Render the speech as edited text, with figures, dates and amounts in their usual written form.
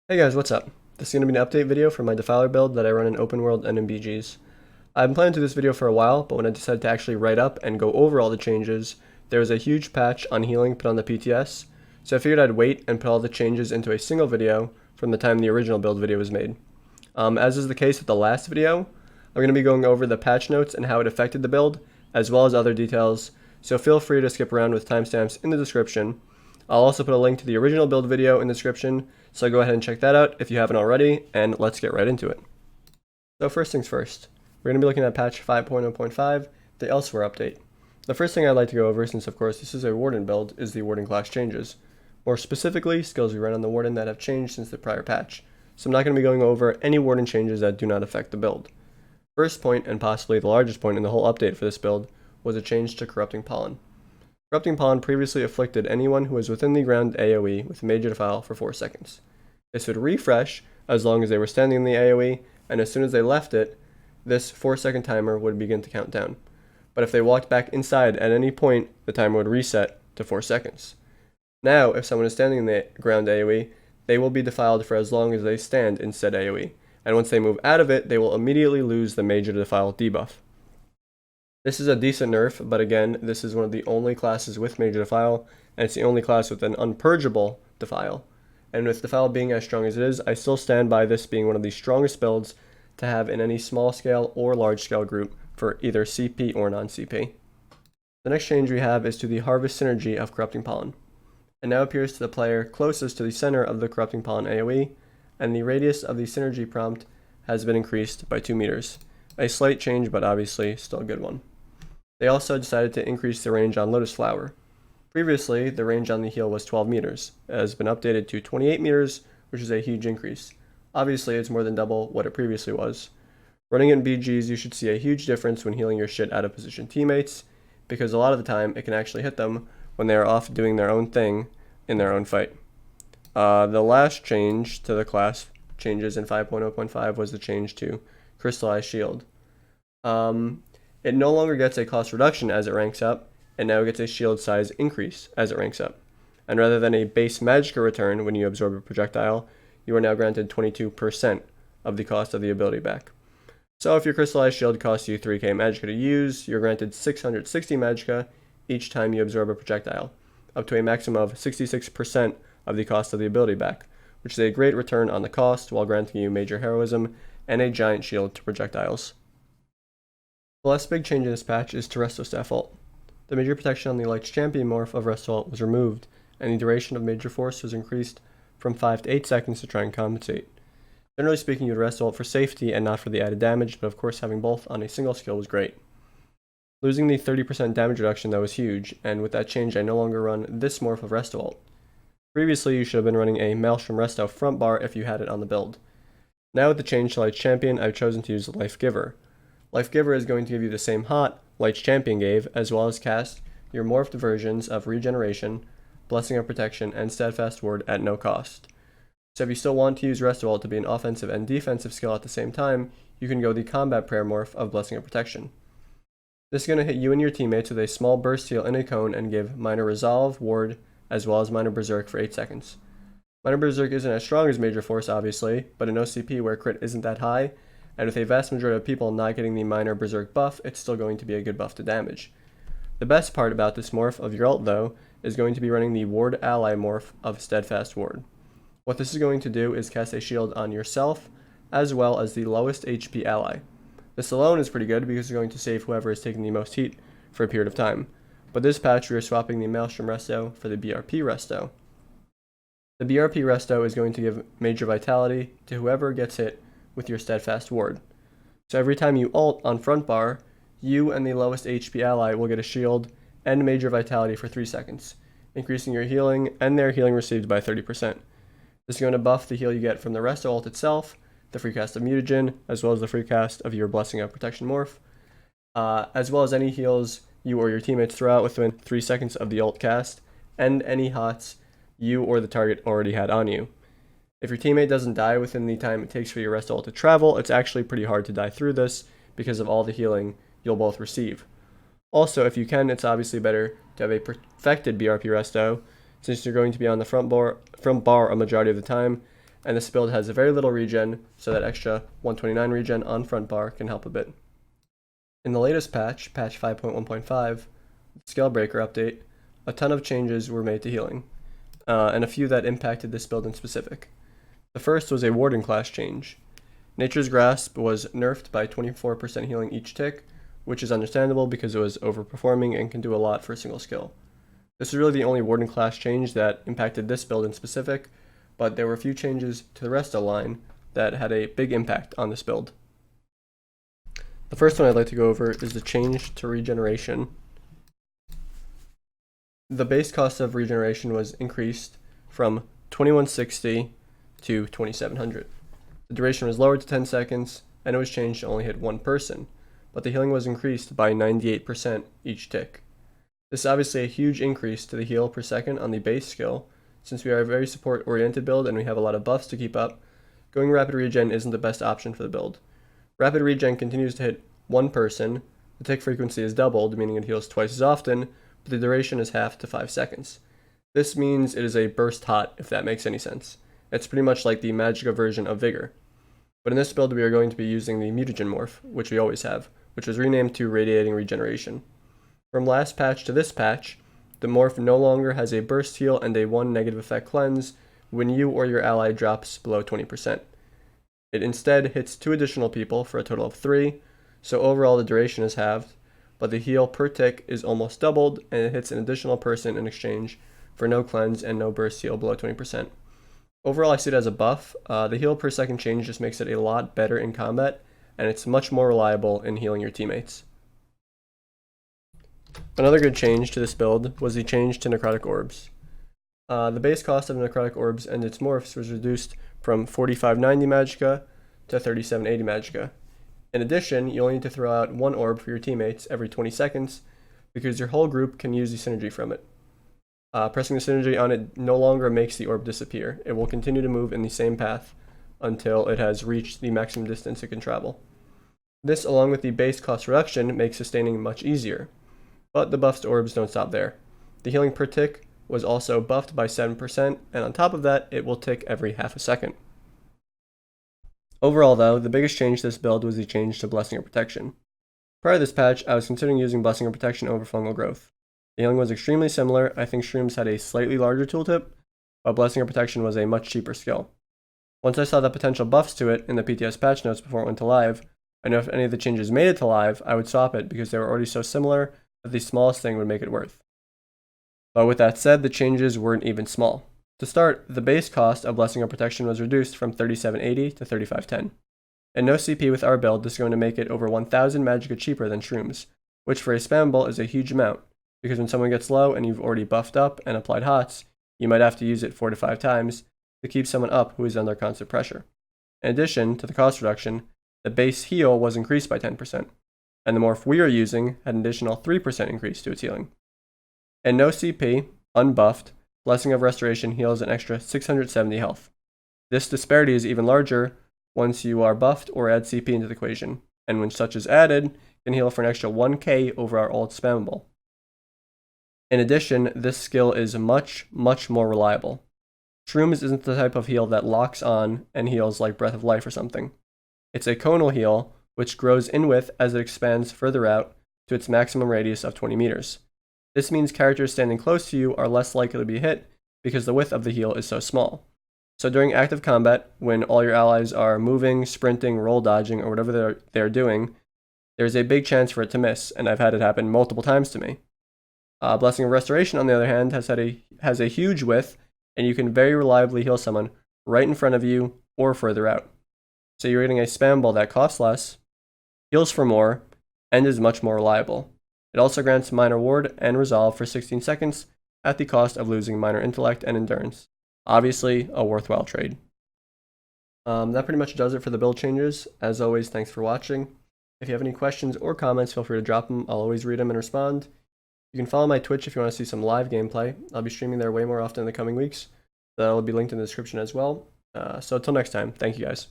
Hey guys, what's up? This is going to be an update video for my Defiler build that I run in open world and in BGs. I've been planning to do this video for a while, but when I decided to actually write up and go over all the changes, there was a huge patch on healing put on the PTS, so I figured I'd wait and put all the changes into a single video from the time the original build video was made. As is the case with the last video, I'm going to be going over the patch notes and how it affected the build, as well as other details, so feel free to skip around with timestamps in the description. I'll also put a link to the original build video in the description, so go ahead and check that out if you haven't already, and let's get right into it. So first things first, we're going to be looking at patch 5.0.5, the Elsweyr update. The first thing I'd like to go over, since of course this is a Warden build, is the Warden class changes. More specifically, skills we run on the Warden that have changed since the prior patch, so I'm not going to be going over any Warden changes that do not affect the build. First point, and possibly the largest point in the whole update for this build, was a change to Corrupting Pollen. Corrupting Pollen previously afflicted anyone who was within the ground AoE with Major Defile for 4 seconds. This would refresh as long as they were standing in the AoE, and as soon as they left it, this 4-second timer would begin to count down. But if they walked back inside at any point, the timer would reset to 4 seconds. Now, if someone is standing in the ground AoE, they will be defiled for as long as they stand in said AoE, and once they move out of it, they will immediately lose the Major Defile debuff. This is a decent nerf, but again, this is one of the only classes with Major Defile, and it's the only class with an unpurgeable Defile. And with Defile being as strong as it is, I still stand by this being one of the strongest builds to have in any small scale or large scale group for either CP or non-CP. The next change we have is to the Harvest Synergy of Corrupting Pollen. It now appears to the player closest to the center of the Corrupting Pollen AoE, and the radius of the synergy prompt has been increased by 2 meters. A slight change, but obviously still a good one. They also decided to increase the range on Lotus Flower. Previously, the range on the heal was 12 meters. It has been updated to 28 meters, which is a huge increase. Obviously, it's more than double what it previously was. Running in BGs, you should see a huge difference when healing your shit out of position teammates, because a lot of the time, it can actually hit them when they are off doing their own thing in their own fight. The last change to the class changes in 5.0.5 was the change to Crystallized Shield. It no longer gets a cost reduction as it ranks up, and now gets a shield size increase as it ranks up. And rather than a base magicka return when you absorb a projectile, you are now granted 22% of the cost of the ability back. So if your Crystallized Shield costs you 3k magicka to use, you're granted 660 magicka each time you absorb a projectile, up to a maximum of 66% of the cost of the ability back, which is a great return on the cost while granting you major heroism and a giant shield to projectiles. The last big change in this patch is to Resto Staff ult. The major protection on the Lights Champion morph of Resto ult was removed, and the duration of Major Force was increased from 5 to 8 seconds to try and compensate. Generally speaking, you would Resto ult for safety and not for the added damage, but of course having both on a single skill was great. Losing the 30% damage reduction though was huge, and with that change I no longer run this morph of Resto ult. Previously you should have been running a Maelstrom Resto front bar if you had it on the build. Now with the change to Lights Champion, I've chosen to use Life Giver. Life Giver is going to give you the same hot Lights Champion gave, as well as cast your morphed versions of Regeneration, Blessing of Protection, and Steadfast Ward at no cost. So if you still want to use Resto ult to be an offensive and defensive skill at the same time, you can go the Combat Prayer morph of Blessing of Protection. This is going to hit you and your teammates with a small burst heal in a cone and give Minor Resolve, Ward, as well as Minor Berserk for 8 seconds. Minor Berserk isn't as strong as Major Force obviously, but in OCP where crit isn't that high, and with a vast majority of people not getting the Minor Berserk buff, it's still going to be a good buff to damage. The best part about this morph of your ult though, is going to be running the Ward Ally morph of Steadfast Ward. What this is going to do is cast a shield on yourself, as well as the lowest HP ally. This alone is pretty good because it's going to save whoever is taking the most heat for a period of time. But this patch we are swapping the Maelstrom Resto for the BRP Resto. The BRP Resto is going to give Major Vitality to whoever gets hit with your Steadfast Ward. So every time you ult on front bar, you and the lowest HP ally will get a shield and Major Vitality for 3 seconds, increasing your healing and their healing received by 30%. This is going to buff the heal you get from the Resto ult itself, the free cast of Mutagen, as well as the free cast of your Blessing of Protection morph, as well as any heals you or your teammates throw out within 3 seconds of the ult cast, and any hots you or the target already had on you. If your teammate doesn't die within the time it takes for your Resto ult to travel, it's actually pretty hard to die through this because of all the healing you'll both receive. Also, if you can, it's obviously better to have a perfected BRP Resto, since you're going to be on the front bar a majority of the time, and this build has very little regen, so that extra 129 regen on front bar can help a bit. In the latest patch, patch 5.1.5, Scalebreaker update, a ton of changes were made to healing, and a few that impacted this build in specific. The first was a Warden class change. Nature's Grasp was nerfed by 24% healing each tick, which is understandable because it was overperforming and can do a lot for a single skill. This is really the only Warden class change that impacted this build in specific, but there were a few changes to the rest of the line that had a big impact on this build. The first one I'd like to go over is the change to regeneration. The base cost of regeneration was increased from 2160 to 2700. The duration was lowered to 10 seconds, and it was changed to only hit one person, but the healing was increased by 98% each tick. This is obviously a huge increase to the heal per second on the base skill. Since we are a very support-oriented build and we have a lot of buffs to keep up, going rapid regen isn't the best option for the build. Rapid regen continues to hit one person, the tick frequency is doubled, meaning it heals twice as often, but the duration is halved to 5 seconds. This means it is a burst hot, if that makes any sense. It's pretty much like the Magicka version of Vigor. But in this build we are going to be using the Mutagen morph, which we always have, which was renamed to Radiating Regeneration. From last patch to this patch, the morph no longer has a burst heal and a 1 negative effect cleanse when you or your ally drops below 20%. It instead hits 2 additional people for a total of 3, so overall the duration is halved, but the heal per tick is almost doubled, and it hits an additional person in exchange for no cleanse and no burst heal below 20%. Overall, I see it as a buff. The heal per second change just makes it a lot better in combat, and it's much more reliable in healing your teammates. Another good change to this build was the change to Necrotic Orbs. The base cost of Necrotic Orbs and its morphs was reduced from 4590 Magicka to 3780 Magicka. In addition, you only need to throw out 1 orb for your teammates every 20 seconds, because your whole group can use the synergy from it. Pressing the synergy on it no longer makes the orb disappear. It will continue to move in the same path until it has reached the maximum distance it can travel. This, along with the base cost reduction, makes sustaining much easier. But the buffs to orbs don't stop there. The healing per tick was also buffed by 7%, and on top of that, it will tick every half a second. Overall though, the biggest change to this build was the change to Blessing of Protection. Prior to this patch, I was considering using Blessing of Protection over Fungal Growth. The healing was extremely similar. I think Shrooms had a slightly larger tooltip, but Blessing of Protection was a much cheaper skill. Once I saw the potential buffs to it in the PTS patch notes before it went to live, I know if any of the changes made it to live, I would swap it because they were already so similar that the smallest thing would make it worth. But with that said, the changes weren't even small. To start, the base cost of Blessing of Protection was reduced from 3780 to 3510. And no CP with our build is going to make it over 1000 Magicka cheaper than Shrooms, which for a spammable is a huge amount, because when someone gets low and you've already buffed up and applied hots, you might have to use it 4 to 5 times to keep someone up who is under constant pressure. In addition to the cost reduction, the base heal was increased by 10%, and the morph we are using had an additional 3% increase to its healing. And no CP, unbuffed, Blessing of Restoration heals an extra 670 health. This disparity is even larger once you are buffed or add CP into the equation, and when such is added, can heal for an extra 1k over our old spammable. In addition, this skill is much more reliable. Shrooms isn't the type of heal that locks on and heals like Breath of Life or something. It's a conal heal, which grows in width as it expands further out to its maximum radius of 20 meters. This means characters standing close to you are less likely to be hit because the width of the heal is so small. So during active combat, when all your allies are moving, sprinting, roll dodging, or whatever they're doing, there's a big chance for it to miss, and I've had it happen multiple times to me. Blessing of Restoration, on the other hand, has a huge width, and you can very reliably heal someone right in front of you or further out. So you're getting a spam ball that costs less, heals for more, and is much more reliable. It also grants Minor Ward and Resolve for 16 seconds at the cost of losing Minor Intellect and Endurance. Obviously, a worthwhile trade. That pretty much does it for the build changes. As always, thanks for watching. If you have any questions or comments, feel free to drop them. I'll always read them and respond. You can follow my Twitch if you want to see some live gameplay. I'll be streaming there way more often in the coming weeks. That'll be linked in the description as well. So until next time, thank you guys.